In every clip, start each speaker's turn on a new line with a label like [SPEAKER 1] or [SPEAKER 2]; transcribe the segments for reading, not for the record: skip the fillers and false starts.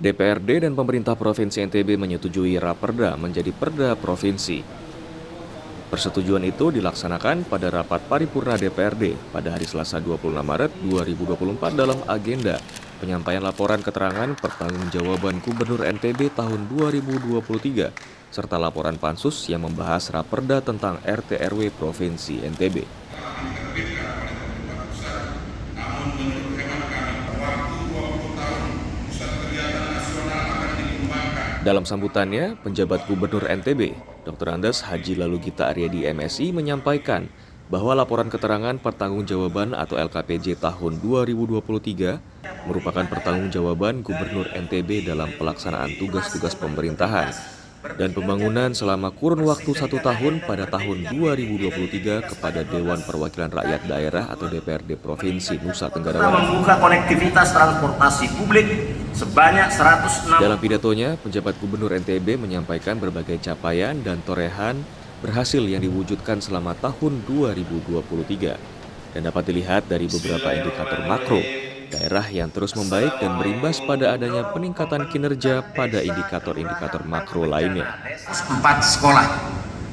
[SPEAKER 1] DPRD dan pemerintah Provinsi NTB menyetujui Raperda menjadi Perda Provinsi. Persetujuan itu dilaksanakan pada rapat paripurna DPRD pada hari Selasa 26 Maret 2024 dalam agenda penyampaian laporan keterangan pertanggungjawaban Gubernur NTB tahun 2023 serta laporan pansus yang membahas Raperda tentang RT/RW Provinsi NTB. Dalam sambutannya, penjabat Gubernur NTB, Dr. Andes Haji Lalugita Aryadi MSI menyampaikan bahwa laporan keterangan pertanggungjawaban atau LKPJ tahun 2023 merupakan pertanggungjawaban Gubernur NTB dalam pelaksanaan tugas-tugas pemerintahan dan pembangunan selama kurun waktu 1 tahun pada tahun 2023 kepada Dewan Perwakilan Rakyat Daerah atau DPRD Provinsi Nusa Tenggara Barat.
[SPEAKER 2] Membuka konektivitas transportasi publik sebanyak 106.
[SPEAKER 1] Dalam pidatonya, penjabat Gubernur NTB menyampaikan berbagai capaian dan torehan berhasil yang diwujudkan selama tahun 2023 dan dapat dilihat dari beberapa indikator makro daerah yang terus membaik dan berimbas pada adanya peningkatan kinerja pada indikator-indikator makro lainnya.
[SPEAKER 2] 4 sekolah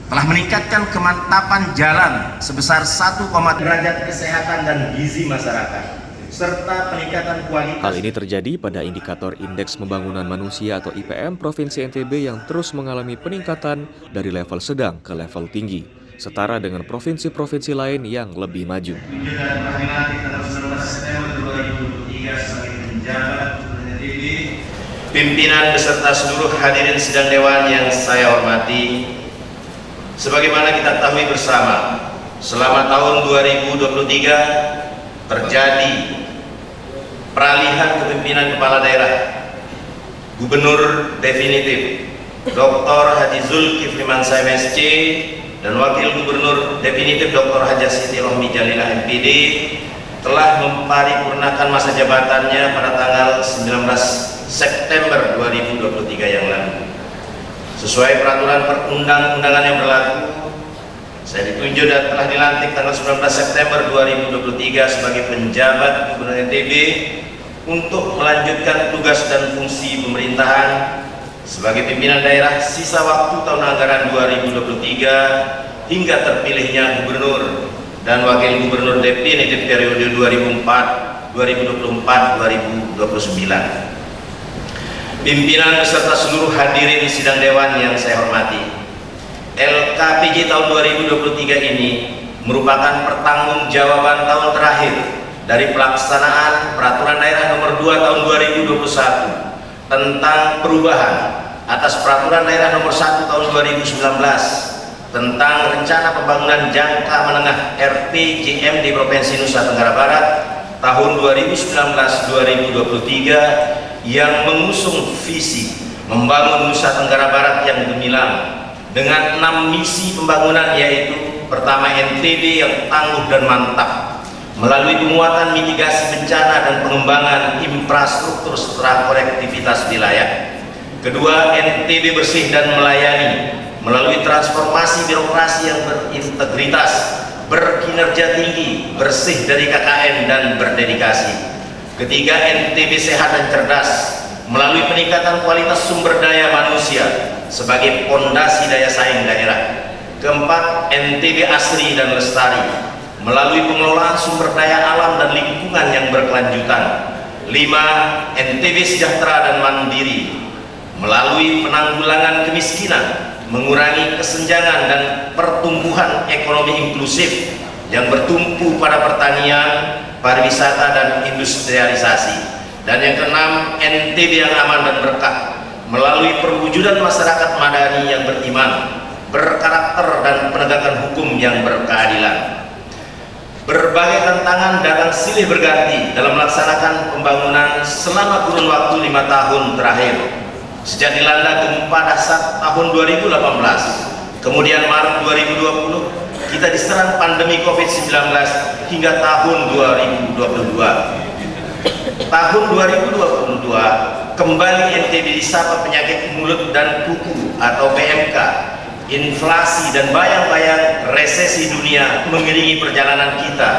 [SPEAKER 2] telah meningkatkan kemantapan jalan sebesar 1, derajat kesehatan dan gizi masyarakat, serta peningkatan kualitas.
[SPEAKER 1] Hal ini terjadi pada indikator Indeks Pembangunan Manusia atau IPM Provinsi NTB yang terus mengalami peningkatan dari level sedang ke level tinggi, setara dengan provinsi-provinsi lain yang lebih maju.
[SPEAKER 3] Pimpinan beserta seluruh hadirin sidang dewan yang saya hormati, sebagaimana kita ketahui bersama, selama tahun 2023 terjadi peralihan kepemimpinan kepala daerah. Gubernur definitif Dr. Haji Zulkifli Mansah MSC dan Wakil Gubernur definitif Dr. Haji Siti Rohmi Jalilah MPD telah memparipurnakan masa jabatannya pada tanggal 19 September 2023 yang lalu. Sesuai peraturan perundang-undangan yang berlaku, saya ditunjuk dan telah dilantik tanggal 19 September 2023 sebagai penjabat Gubernur NTB untuk melanjutkan tugas dan fungsi pemerintahan sebagai pimpinan daerah sisa waktu tahun anggaran 2023 hingga terpilihnya Gubernur dan Wakil Gubernur definitif periode 2024-2029. Pimpinan beserta seluruh hadirin sidang dewan yang saya hormati, LKPJ tahun 2023 ini merupakan pertanggungjawaban tahun terakhir dari pelaksanaan Peraturan Daerah Nomor 2 tahun 2021 tentang perubahan atas Peraturan Daerah Nomor 1 tahun 2019 tentang Rencana Pembangunan Jangka Menengah RPJM di Provinsi Nusa Tenggara Barat tahun 2019-2023 yang mengusung visi membangun Nusa Tenggara Barat yang gemilang dengan 6 misi pembangunan, yaitu pertama, NTB yang tangguh dan mantap melalui penguatan mitigasi bencana dan pengembangan infrastruktur serta konektivitas wilayah. Kedua, NTB bersih dan melayani melalui transformasi birokrasi yang berintegritas, berkinerja tinggi, bersih dari KKN dan berdedikasi. Ketiga, NTB sehat dan cerdas melalui peningkatan kualitas sumber daya manusia sebagai pondasi daya saing daerah. Keempat, NTB asri dan lestari melalui pengelolaan sumber daya alam dan lingkungan yang berkelanjutan. 5, NTB sejahtera dan mandiri melalui penanggulangan kemiskinan, mengurangi kesenjangan dan pertumbuhan ekonomi inklusif yang bertumpu pada pertanian, pariwisata dan industrialisasi. Dan yang keenam, NTB yang aman dan berkah melalui perwujudan masyarakat madani yang beriman, berkarakter dan penegakan hukum yang berkeadilan. Berbagai tantangan datang silih berganti dalam melaksanakan pembangunan selama kurun waktu 5 tahun terakhir. Sejak dilanda gempa dasar tahun 2018, kemudian Maret 2020, kita diserang pandemi COVID-19 hingga tahun 2022. Tahun 2022 kembali NTB disapa penyakit mulut dan kuku atau PMK, inflasi dan bayang-bayang resesi dunia mengiringi perjalanan kita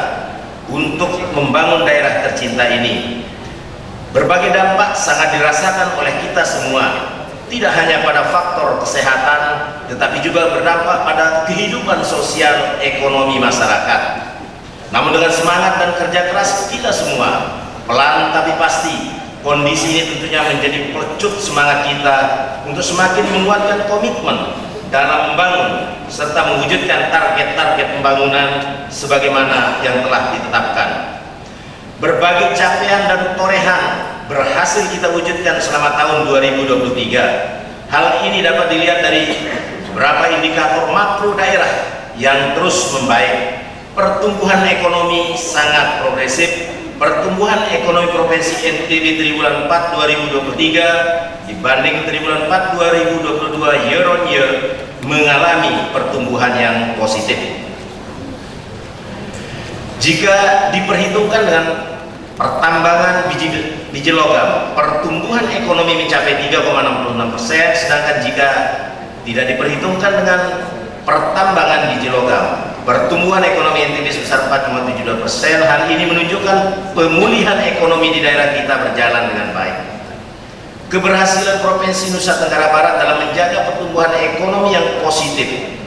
[SPEAKER 3] untuk membangun daerah tercinta ini. Berbagai dampak dampak sangat dirasakan oleh kita semua, tidak hanya pada faktor kesehatan, tetapi juga berdampak pada kehidupan sosial ekonomi masyarakat. Namun dengan semangat dan kerja keras kita semua, pelan tapi pasti, kondisi ini tentunya menjadi pelecut semangat kita untuk semakin menguatkan komitmen dalam membangun serta mewujudkan target-target pembangunan sebagaimana yang telah ditetapkan. Berbagai capaian dan torehan berhasil kita wujudkan selama tahun 2023. Hal ini dapat dilihat dari beberapa indikator makro daerah yang terus membaik. Pertumbuhan ekonomi sangat progresif. Pertumbuhan ekonomi Provinsi NTB triwulan 4 2023 dibanding triwulan 4 2022 year on year mengalami pertumbuhan yang positif. Jika diperhitungkan dengan pertambangan biji logam, pertumbuhan ekonomi mencapai 3,66%, sedangkan jika tidak diperhitungkan dengan pertambangan biji logam, pertumbuhan ekonomi NTB sebesar 4,72%. Hal ini menunjukkan pemulihan ekonomi di daerah kita berjalan dengan baik. Keberhasilan Provinsi Nusa Tenggara Barat dalam menjaga pertumbuhan ekonomi yang positif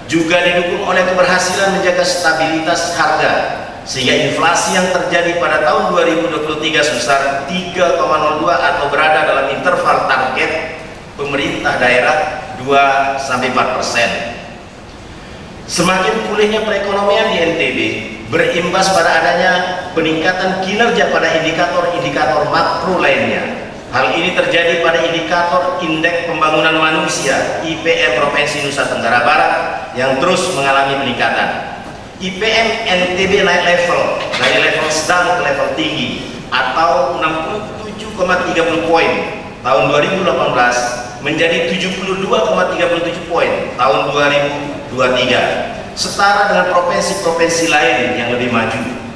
[SPEAKER 3] juga didukung oleh keberhasilan menjaga stabilitas harga, sehingga inflasi yang terjadi pada tahun 2023 sebesar 3,02 atau berada dalam interval target pemerintah daerah 2-4%. Semakin pulihnya perekonomian di NTB berimbas pada adanya peningkatan kinerja pada indikator-indikator makro lainnya. Hal ini terjadi pada indikator Indeks Pembangunan Manusia (IPM) Provinsi Nusa Tenggara Barat yang terus mengalami peningkatan. IPM NTB naik level dari level sedang ke level tinggi atau 67,30 poin tahun 2018 menjadi 72,37 poin tahun 2023, setara dengan provinsi-provinsi lain yang lebih maju.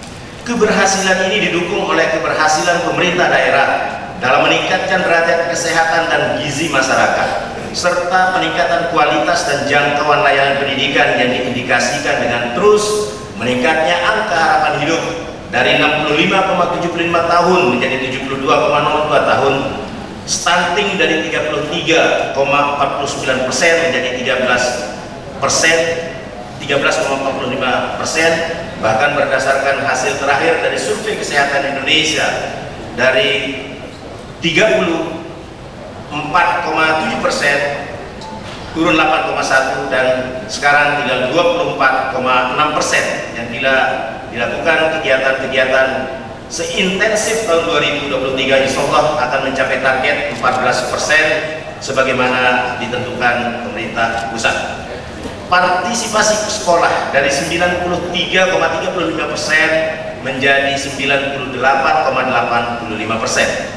[SPEAKER 3] Keberhasilan ini didukung oleh keberhasilan pemerintah daerah dalam meningkatkan derajat kesehatan dan gizi masyarakat, serta peningkatan kualitas dan jangkauan layanan pendidikan yang diindikasikan dengan terus meningkatnya angka harapan hidup dari 65,75 tahun menjadi 72,02 tahun, stunting dari 33,49% menjadi 13,45%, bahkan berdasarkan hasil terakhir dari Survei Kesehatan Indonesia dari 34,7% turun 8,1 dan sekarang tinggal 24,6%, yang dilakukan kegiatan-kegiatan seintensif tahun 2023 insya Allah akan mencapai target 14% sebagaimana ditentukan pemerintah pusat. Partisipasi sekolah dari 93,35% menjadi 98,85%.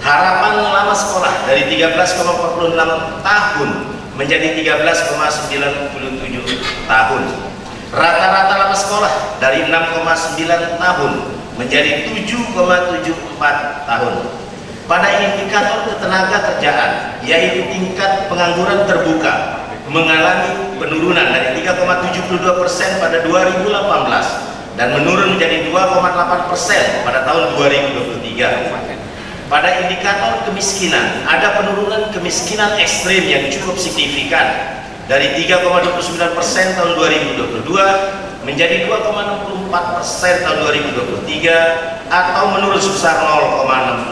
[SPEAKER 3] Harapan lama sekolah dari 13,46 tahun menjadi 13,97 tahun. Rata-rata lama sekolah dari 6,9 tahun menjadi 7,74 tahun. Pada indikator ketenaga kerjaan, yaitu tingkat pengangguran terbuka, mengalami penurunan dari 3,72% pada 2018 dan menurun menjadi 2,8% pada tahun 2023. Pada indikator kemiskinan, ada penurunan kemiskinan ekstrim yang cukup signifikan dari 3,29% tahun 2022 menjadi 2,64% tahun 2023 atau menurun sebesar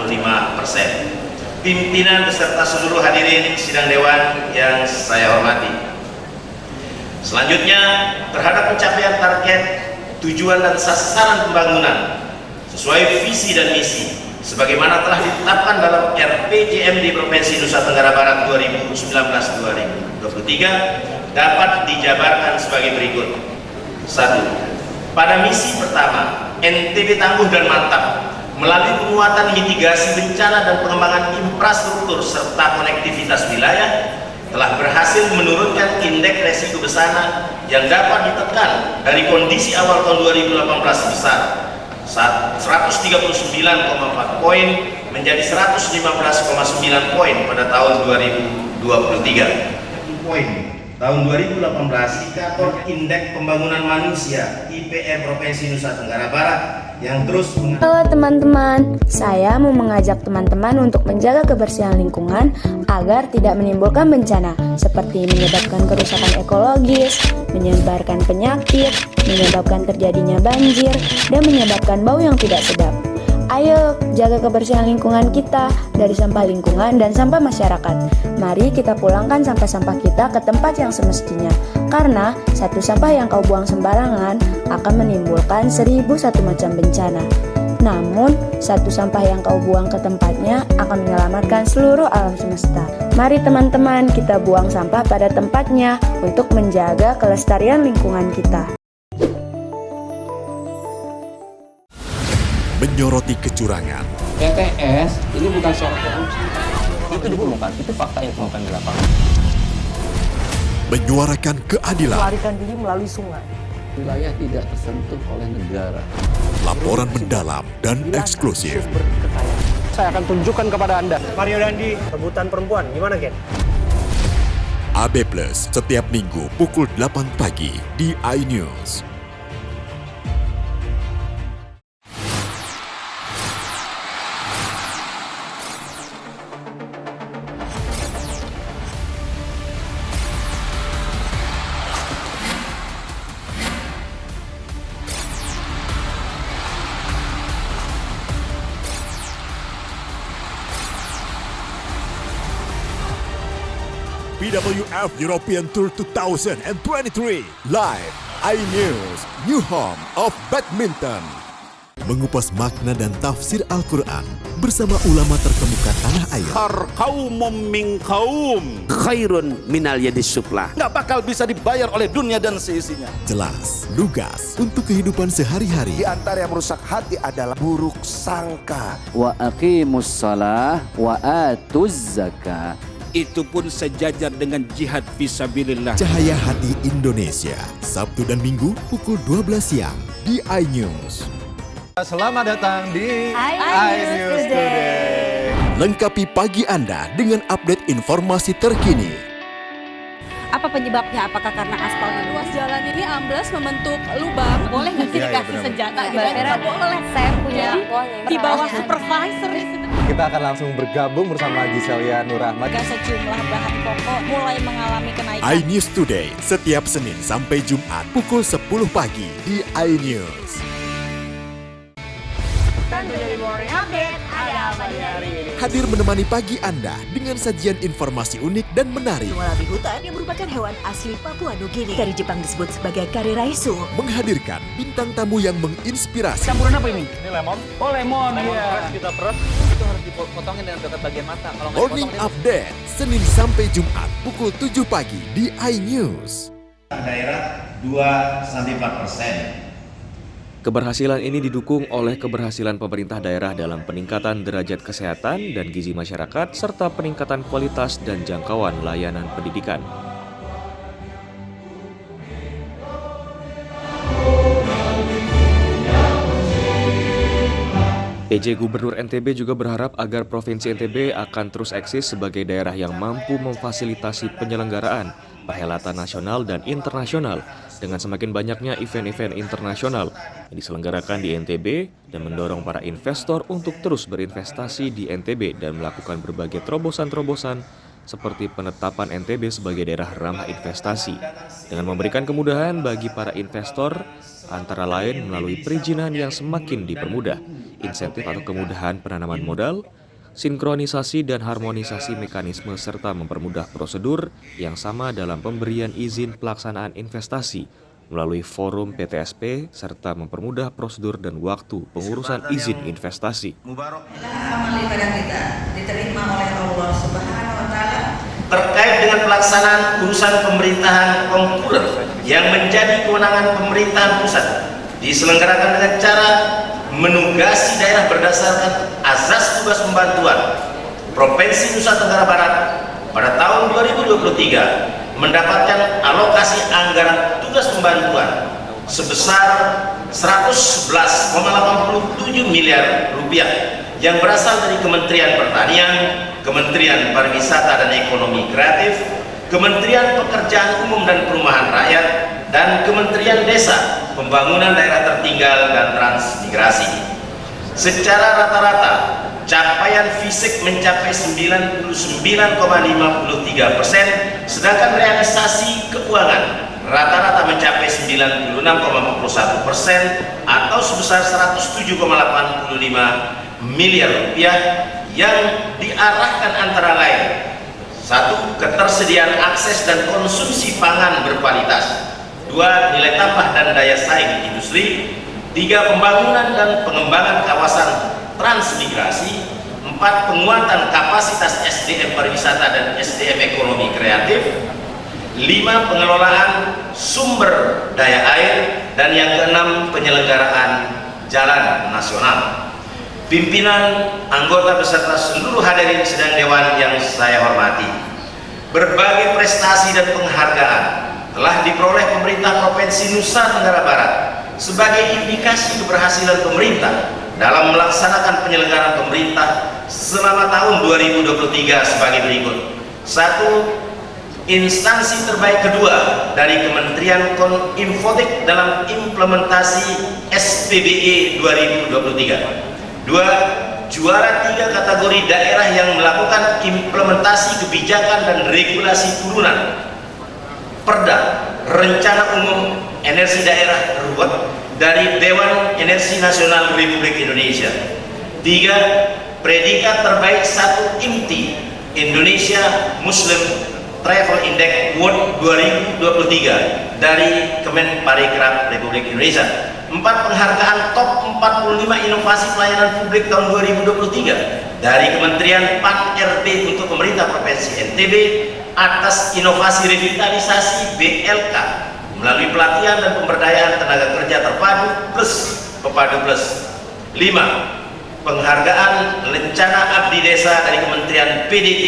[SPEAKER 3] 0,65%. Pimpinan beserta seluruh hadirin sidang dewan yang saya hormati. Selanjutnya, terhadap pencapaian target, tujuan dan sasaran pembangunan sesuai visi dan misi sebagaimana telah ditetapkan dalam RPJMD Provinsi Nusa Tenggara Barat 2019-2023 dapat dijabarkan sebagai berikut. 1. Pada misi pertama, NTB tangguh dan mantap melalui penguatan mitigasi bencana dan pengembangan infrastruktur serta konektivitas wilayah telah berhasil menurunkan indeks resiko bencana yang dapat ditekan dari kondisi awal tahun 2018 sebesar 139,4 poin menjadi 115,9 poin pada tahun 2023. Poin tahun 2018 indikator Indeks Pembangunan Manusia (IPM) Provinsi Nusa Tenggara Barat
[SPEAKER 2] yang terus
[SPEAKER 4] Halo teman-teman, saya mau mengajak teman-teman untuk menjaga kebersihan lingkungan agar tidak menimbulkan bencana seperti menyebabkan kerusakan ekologis, menyebarkan penyakit, menyebabkan terjadinya banjir, dan menyebabkan bau yang tidak sedap. Ayo jaga kebersihan lingkungan kita dari sampah lingkungan dan sampah masyarakat. Mari kita pulangkan sampah-sampah kita ke tempat yang semestinya. Karena satu sampah yang kau buang sembarangan akan menimbulkan 1001 macam bencana. Namun, satu sampah yang kau buang ke tempatnya akan menyelamatkan seluruh alam semesta. Mari teman-teman kita buang sampah pada tempatnya untuk menjaga kelestarian lingkungan kita.
[SPEAKER 5] Menyoroti kecurangan,
[SPEAKER 6] PTS ini bukan soal korupsi. Itu ditemukan, itu fakta yang ditemukan di lapangan.
[SPEAKER 5] menyuarakan keadilan,
[SPEAKER 7] melarikan diri melalui sungai.
[SPEAKER 6] Wilayah tidak tersentuh oleh negara.
[SPEAKER 5] laporan mendalam dan eksklusif.
[SPEAKER 7] Saya akan tunjukkan kepada Anda. Mario Dandi, rebutan perempuan, gimana Ken?
[SPEAKER 5] AB Plus setiap minggu pukul 8 pagi di iNews. BWF European Tour 2023 live iNews, new home of badminton. Mengupas makna dan tafsir Al-Quran bersama ulama terkemuka tanah air.
[SPEAKER 8] Kaumum min kaum khairun minal yadis sufla. Nggak bakal bisa dibayar oleh dunia dan seisinya.
[SPEAKER 5] Jelas, lugas untuk kehidupan sehari-hari.
[SPEAKER 9] Di antara yang merusak hati adalah buruk sangka.
[SPEAKER 6] Wa aqimus shalah wa atuz zakah.
[SPEAKER 8] Itu pun sejajar dengan jihad fisabilillah.
[SPEAKER 5] Cahaya Hati Indonesia, Sabtu dan Minggu pukul 12 siang di iNews.
[SPEAKER 10] Selamat datang di iNews Today.
[SPEAKER 5] Lengkapi pagi Anda dengan update informasi terkini.
[SPEAKER 11] Apa penyebabnya? Apakah karena aspalnya luas jalan ini amblas membentuk lubang? Boleh nggak sih dikasih senjata gitu? Nggak boleh. Saya punya di bawah supervisor.
[SPEAKER 10] Kita akan langsung bergabung bersama Giselia Nurahmat.
[SPEAKER 11] Sejumlah bahan pokok mulai mengalami kenaikan.
[SPEAKER 5] iNews Today setiap Senin sampai Jumat pukul 10 pagi di iNews.
[SPEAKER 11] Tentunya di Morning Update ada apa di hari ini?
[SPEAKER 5] Hadir menemani pagi Anda dengan sajian informasi unik dan menarik.
[SPEAKER 12] Walabi hutan yang merupakan hewan asli Papua Nugini. Dari Jepang disebut sebagai kare raisu.
[SPEAKER 5] Menghadirkan bintang tamu yang menginspirasi.
[SPEAKER 6] Campuran apa ini?
[SPEAKER 10] Ini lemon.
[SPEAKER 6] Oh lemon,
[SPEAKER 10] Fresh kita peras.
[SPEAKER 6] Itu harus dipotongin dengan dekat bagian mata. Kalau nggak
[SPEAKER 5] Morning
[SPEAKER 6] dipotongin,
[SPEAKER 5] Update Senin sampai Jumat pukul 7 pagi di iNews.
[SPEAKER 3] Daerah 2-4%.
[SPEAKER 1] Keberhasilan ini didukung oleh keberhasilan pemerintah daerah dalam peningkatan derajat kesehatan dan gizi masyarakat serta peningkatan kualitas dan jangkauan layanan pendidikan. PJ Gubernur NTB juga berharap agar Provinsi NTB akan terus eksis sebagai daerah yang mampu memfasilitasi penyelenggaraan perhelatan nasional dan internasional dengan semakin banyaknya event-event internasional yang diselenggarakan di NTB dan mendorong para investor untuk terus berinvestasi di NTB dan melakukan berbagai terobosan-terobosan seperti penetapan NTB sebagai daerah ramah investasi dengan memberikan kemudahan bagi para investor antara lain melalui perizinan yang semakin dipermudah, insentif atau kemudahan penanaman modal, sinkronisasi dan harmonisasi mekanisme serta mempermudah prosedur yang sama dalam pemberian izin pelaksanaan investasi melalui forum PTSP serta mempermudah prosedur dan waktu pengurusan izin investasi.
[SPEAKER 13] Amal ibadah kita diterima oleh Allah Subhanahu wa taala.
[SPEAKER 3] Terkait dengan pelaksanaan urusan pemerintahan konkuler yang menjadi kewenangan pemerintahan pusat diselenggarakan dengan cara menugasi daerah berdasarkan azas tugas pembantuan. Provinsi Nusa Tenggara Barat pada tahun 2023 mendapatkan alokasi anggaran tugas pembantuan sebesar 111,87 miliar rupiah yang berasal dari Kementerian Pertanian, Kementerian Pariwisata dan Ekonomi Kreatif, Kementerian Pekerjaan Umum dan Perumahan Rakyat, dan Kementerian Desa, pembangunan daerah tertinggal dan transmigrasi. Secara rata-rata, capaian fisik mencapai 99,53%, sedangkan realisasi keuangan rata-rata mencapai 96,41% atau sebesar 107,85 miliar rupiah yang diarahkan antara lain: 1. Ketersediaan akses dan konsumsi pangan berkualitas. 2. Nilai tambah dan daya saing industri. 3. Pembangunan dan pengembangan kawasan transmigrasi. 4. Penguatan kapasitas SDM pariwisata dan SDM ekonomi kreatif. 5. Pengelolaan sumber daya air. Dan yang keenam, penyelenggaraan jalan nasional. Pimpinan, anggota beserta seluruh hadirin sidang dewan yang saya hormati, berbagai prestasi dan penghargaan telah diperoleh pemerintah Provinsi Nusa Tenggara Barat sebagai indikasi keberhasilan pemerintah dalam melaksanakan penyelenggaraan pemerintah selama tahun 2023 sebagai berikut. 1. Instansi terbaik kedua dari Kementerian Kominfo dalam implementasi SPBE 2023. 2. Juara 3 kategori daerah yang melakukan implementasi kebijakan dan regulasi turunan Perda Rencana Umum Energi Daerah RUWET dari Dewan Energi Nasional Republik Indonesia. 3. Predikat terbaik 1 IMTI Indonesia Muslim Travel Index World 2023 dari Kemenparekraf Republik Indonesia. 4. Penghargaan top 45 inovasi pelayanan publik tahun 2023 dari Kementerian PAN-RB untuk pemerintah Provinsi NTB atas inovasi revitalisasi BLK melalui pelatihan dan pemberdayaan tenaga kerja terpadu plus Pepadu Plus. 5. Penghargaan Lencana Abdi Desa dari Kementerian PDT.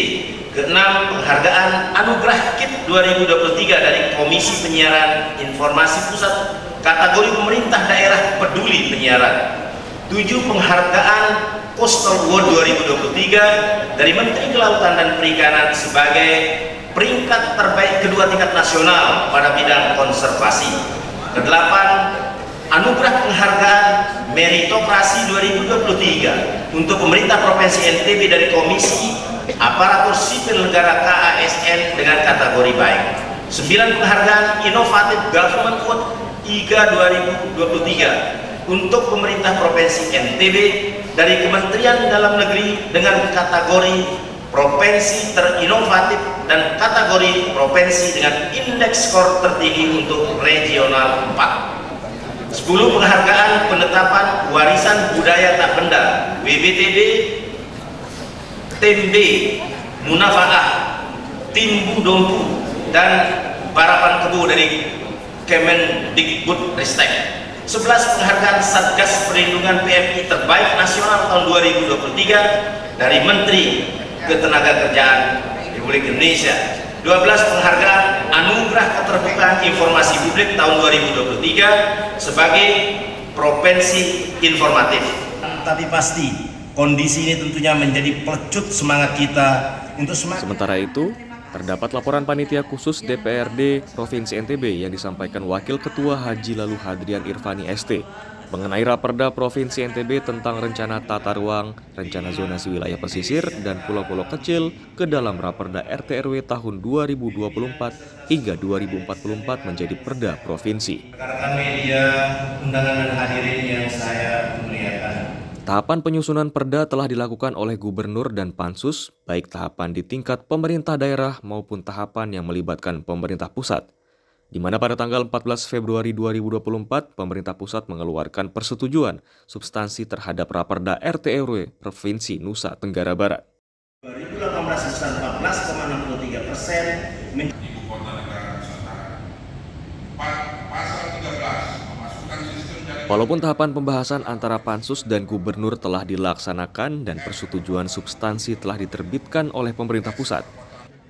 [SPEAKER 3] Keenam, penghargaan Anugerah KIP 2023 dari Komisi Penyiaran Informasi Pusat kategori pemerintah daerah peduli penyiaran. 7. Penghargaan Coastal Award 2023 dari Menteri Kelautan dan Perikanan sebagai peringkat terbaik kedua tingkat nasional pada bidang konservasi. 8. Anugerah penghargaan Meritokrasi 2023 untuk pemerintah Provinsi NTB dari Komisi Aparatur Sipil Negara KASN dengan kategori baik. 9. Penghargaan Inovatif Government Award IGA 2023 untuk pemerintah Provinsi NTB dari Kementerian Dalam Negeri dengan kategori Provinsi Terinovatif dan kategori Provinsi dengan indeks skor tertinggi untuk Regional 4. 10. Penghargaan Penetapan Warisan Budaya Tak Benda WBTB Tembe Munafaah Timbu Dompu dan Barapan Kebu dari Kemendikbud Ristek. 11. Penghargaan Satgas Perlindungan PMI Terbaik Nasional tahun 2023 dari Menteri Ketenagakerjaan Republik Indonesia. 12. Penghargaan Anugerah Keterbukaan Informasi Publik tahun 2023 sebagai Provinsi Informatif.
[SPEAKER 2] Tapi pasti kondisi ini tentunya menjadi pelecut semangat kita untuk semakin.
[SPEAKER 1] Sementara itu, terdapat laporan panitia khusus DPRD Provinsi NTB yang disampaikan Wakil Ketua Haji Lalu Hadrian Irfani ST mengenai Raperda Provinsi NTB tentang rencana tata ruang, rencana zonasi wilayah pesisir, dan pulau-pulau kecil ke dalam Raperda RT/RW tahun 2024 hingga 2044 menjadi perda provinsi.
[SPEAKER 2] Rekan media, undangan dan hadirin yang saya muliakan.
[SPEAKER 1] Tahapan penyusunan perda telah dilakukan oleh Gubernur dan Pansus, baik tahapan di tingkat pemerintah daerah maupun tahapan yang melibatkan pemerintah pusat. Di mana pada tanggal 14 Februari 2024, pemerintah pusat mengeluarkan persetujuan substansi terhadap Raperda RT/RW Provinsi Nusa Tenggara Barat.
[SPEAKER 2] 2018 sebesar 14,63%.
[SPEAKER 14] Ibu kota negara Nusantara. Pasal 13 memasukkan sistem jaringan.
[SPEAKER 1] Walaupun tahapan pembahasan antara Pansus dan Gubernur telah dilaksanakan dan persetujuan substansi telah diterbitkan oleh pemerintah pusat,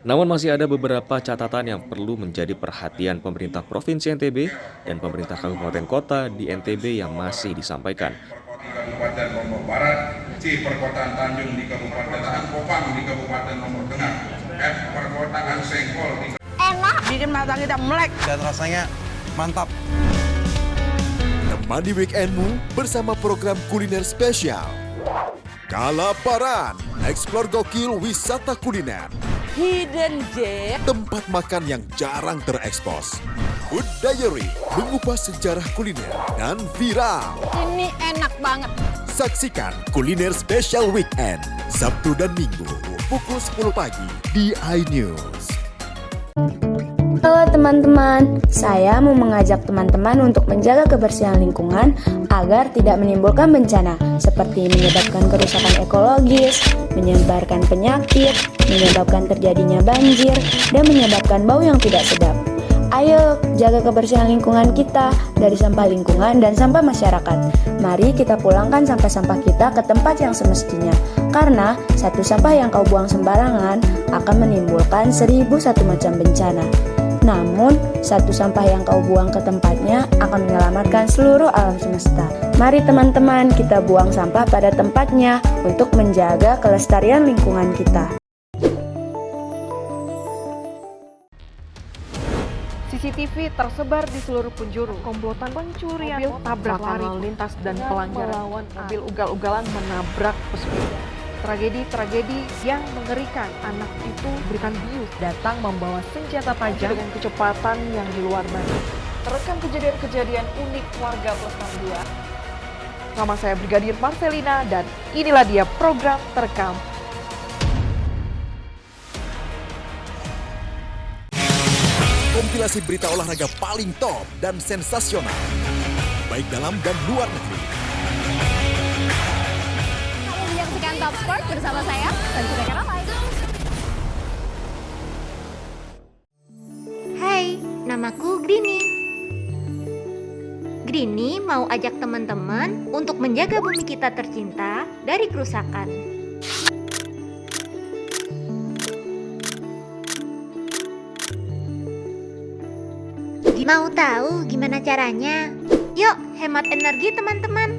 [SPEAKER 1] namun masih ada beberapa catatan yang perlu menjadi perhatian pemerintah Provinsi NTB dan pemerintah Kabupaten Kota di NTB yang masih disampaikan.
[SPEAKER 14] Kabupaten Lombok Barat, C. Perkotaan Tanjung di Kabupaten Angkopang di Kabupaten Lombok Tengah, F. Perkotaan Sengkol di
[SPEAKER 15] enak, bikin mata kita melek
[SPEAKER 10] dan rasanya mantap.
[SPEAKER 5] Temani weekendmu bersama program kuliner spesial. Kalaparan, eksplor gokil wisata kuliner.
[SPEAKER 15] Hidden Gem,
[SPEAKER 5] tempat makan yang jarang terekspos. Food Diary, mengupas sejarah kuliner dan viral.
[SPEAKER 15] ini enak banget.
[SPEAKER 5] Saksikan kuliner spesial weekend, Sabtu dan Minggu, pukul 10 pagi di iNews.
[SPEAKER 4] Halo teman-teman, saya mau mengajak teman-teman untuk menjaga kebersihan lingkungan agar tidak menimbulkan bencana seperti menyebabkan kerusakan ekologis, menyebarkan penyakit, menyebabkan terjadinya banjir, dan menyebabkan bau yang tidak sedap. Ayo jaga kebersihan lingkungan kita dari sampah lingkungan dan sampah masyarakat. Mari kita pulangkan sampah-sampah kita ke tempat yang semestinya. Karena satu sampah yang kau buang sembarangan akan menimbulkan 1001 macam bencana. Namun, satu sampah yang kau buang ke tempatnya akan menyelamatkan seluruh alam semesta. Mari teman-teman, kita buang sampah pada tempatnya untuk menjaga kelestarian lingkungan kita.
[SPEAKER 16] CCTV tersebar di seluruh penjuru. Komplotan pencurian mobil, tabrakan lalu lintas dan pelanggaran melawan mobil ugal-ugalan menabrak pesepeda. Tragedi-tragedi yang mengerikan. Anak itu berikan bius, datang membawa senjata tajam dengan kecepatan yang di luar batas. Terekam kejadian-kejadian unik warga Plestan 2. Nama saya Brigadir Marcelina dan inilah dia program Terekam.
[SPEAKER 5] Kompilasi berita olahraga paling top dan sensasional, baik dalam dan luar negeri.
[SPEAKER 17] Menyaksikan Top Sport bersama saya, Sanjita Karamai.
[SPEAKER 18] Hai, namaku Grini. Grini mau ajak teman-teman untuk menjaga bumi kita tercinta dari kerusakan. Mau tahu gimana caranya? Yuk, hemat energi teman-teman.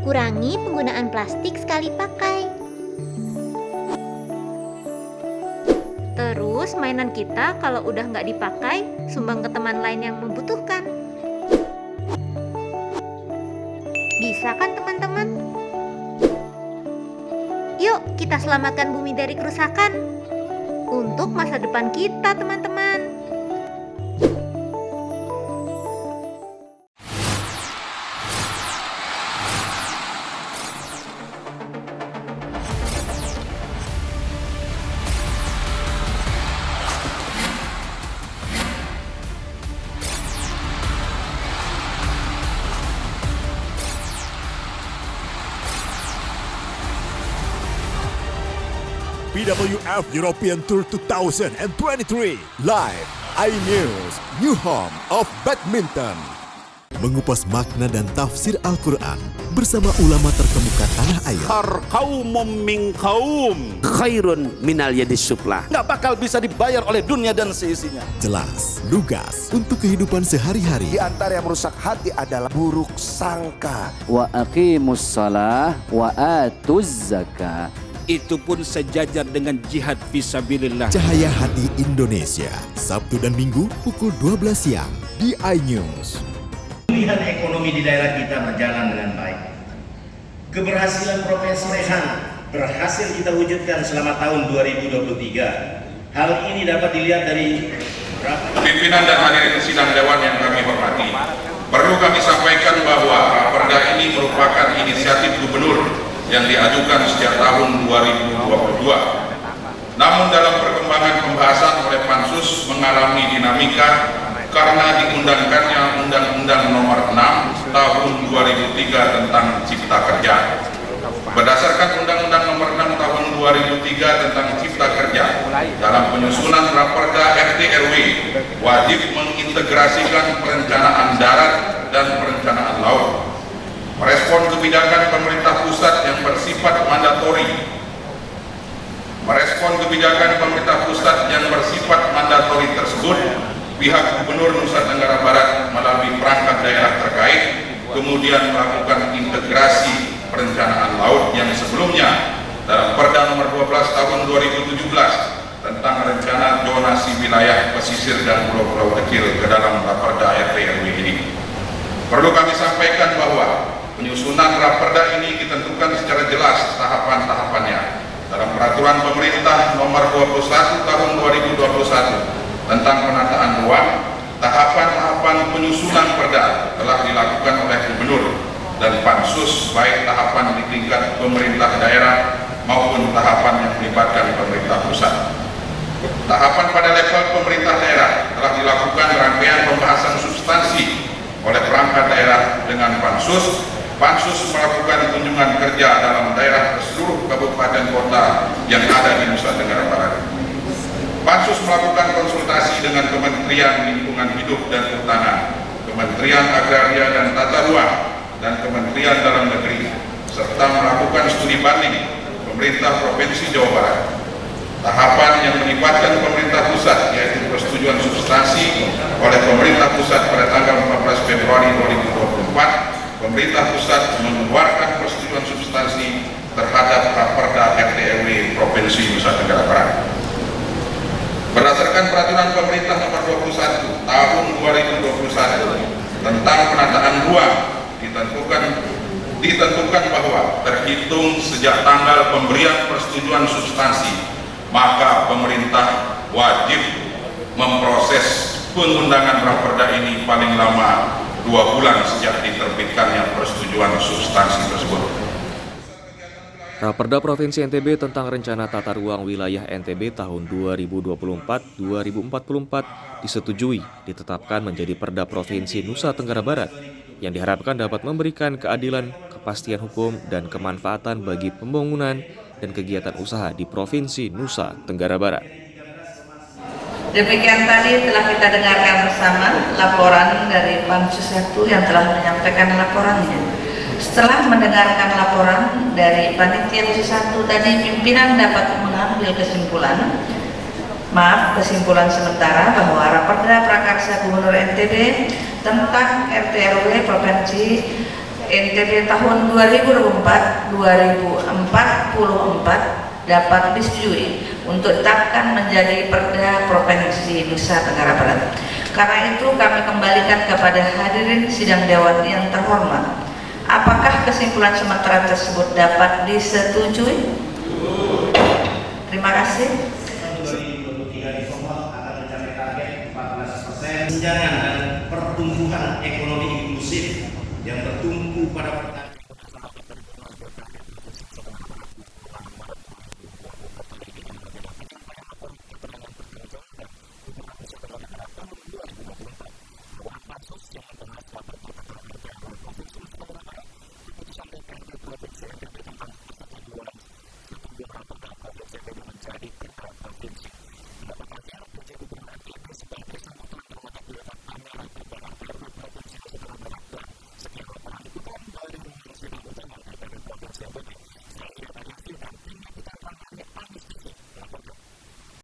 [SPEAKER 18] Kurangi penggunaan plastik sekali pakai. Terus mainan kita kalau udah nggak dipakai, sumbang ke teman lain yang membutuhkan. Bisa kan teman-teman? Yuk kita selamatkan bumi dari kerusakan untuk masa depan kita teman-teman.
[SPEAKER 5] BWF European Tour 2023 live iNews, new home of badminton. Mengupas makna dan tafsir Al-Quran bersama ulama terkemuka tanah air.
[SPEAKER 8] Kaumum min kaum khairun minal yadis sufla. Nggak bakal bisa dibayar oleh dunia dan seisinya.
[SPEAKER 5] Jelas, lugas untuk kehidupan sehari-hari.
[SPEAKER 9] Di antara yang merusak hati adalah buruk sangka.
[SPEAKER 6] Wa aqimus shalah wa atuz zakah.
[SPEAKER 19] Itu pun sejajar dengan jihad fisabilillah.
[SPEAKER 5] Cahaya Hati Indonesia, Sabtu dan Minggu pukul 12 siang di iNews.
[SPEAKER 3] Pemulihan ekonomi di daerah kita berjalan dengan baik. Keberhasilan Provinsi Rehan berhasil kita wujudkan selama tahun 2023. Hal ini dapat dilihat dari
[SPEAKER 14] Pimpinan dan hadirin sidang dewan yang kami hormati. Perlu kami sampaikan bahwa Raperda ini merupakan inisiatif gubernur yang diajukan sejak tahun 2022. Namun dalam perkembangan pembahasan oleh Pansus mengalami dinamika karena diundangkannya Undang-Undang Nomor 6 Tahun 2003 tentang Cipta Kerja. Berdasarkan Undang-Undang Nomor 6 Tahun 2003 tentang Cipta Kerja, dalam penyusunan Raperda RT/RW wajib mengintegrasikan perencanaan darat dan perencanaan laut. Merespon kebijakan pemerintah pusat yang bersifat mandatori. Tersebut, pihak Gubernur Nusa Tenggara Barat melalui perangkat daerah terkait kemudian melakukan integrasi perencanaan laut yang sebelumnya dalam Perda nomor 12 tahun 2017 tentang rencana zonasi wilayah pesisir dan pulau-pulau kecil ke dalam Raperda RT/RW ini. Perlu kami sampaikan bahwa penyusunan Raperda ini ditentukan secara jelas tahapan-tahapannya dalam Peraturan Pemerintah nomor 21 tahun 2021 tentang penataan ruang. Tahapan-tahapan penyusunan perda telah dilakukan oleh Gubernur dan Pansus, baik tahapan di tingkat pemerintah daerah maupun tahapan yang melibatkan pemerintah pusat. Tahapan pada level pemerintah daerah telah dilakukan rangkaian pembahasan substansi oleh perangkat daerah dengan Pansus. Pansus melakukan kunjungan kerja dalam daerah ke seluruh kabupaten kota yang ada di Nusa Tenggara Barat. Pansus melakukan konsultasi dengan Kementerian Lingkungan Hidup dan Kehutanan, Kementerian Agraria dan Tata Ruang, dan Kementerian Dalam Negeri, serta melakukan studi banding pemerintah Provinsi Jawa Barat. Tahapan yang melibatkan pemerintah pusat, yaitu persetujuan substansi oleh pemerintah pusat pada tanggal 14 Februari 2024, pemerintah pusat mengeluarkan persetujuan substansi terhadap Raperda RT/RW Provinsi Nusa Tenggara Barat. Berdasarkan Peraturan Pemerintah nomor 21 tahun 2021 tentang penataan ruang, ditentukan bahwa terhitung sejak tanggal pemberian persetujuan substansi, maka pemerintah wajib memproses pengundangan Raperda ini paling lama 2 bulan sejak diterbitkannya persetujuan substansi tersebut.
[SPEAKER 1] Raperda Provinsi NTB tentang Rencana Tata Ruang Wilayah NTB tahun 2024-2044 disetujui ditetapkan menjadi Perda Provinsi Nusa Tenggara Barat yang diharapkan dapat memberikan keadilan, kepastian hukum, dan kemanfaatan bagi pembangunan dan kegiatan usaha di Provinsi Nusa Tenggara Barat.
[SPEAKER 13] Demikian tadi telah kita dengarkan bersama laporan dari Pansus 1 yang telah menyampaikan laporannya. Setelah mendengarkan laporan dari Panitia Khusus 1 tadi, pimpinan dapat mengambil kesimpulan sementara bahwa Raperda Prakarsa Gubernur NTB tentang RT/RW Provinsi NTB tahun 2024-2044 dapat disetujui untuk ditetapkan menjadi Perda Provinsi Nusa Tenggara Barat. Karena itu kami kembalikan kepada hadirin sidang dewan yang terhormat. Apakah kesimpulan sementara tersebut dapat disetujui? Terima kasih.
[SPEAKER 2] Tunjangan dan pertumbuhan ekonomi inklusif yang bertumpu pada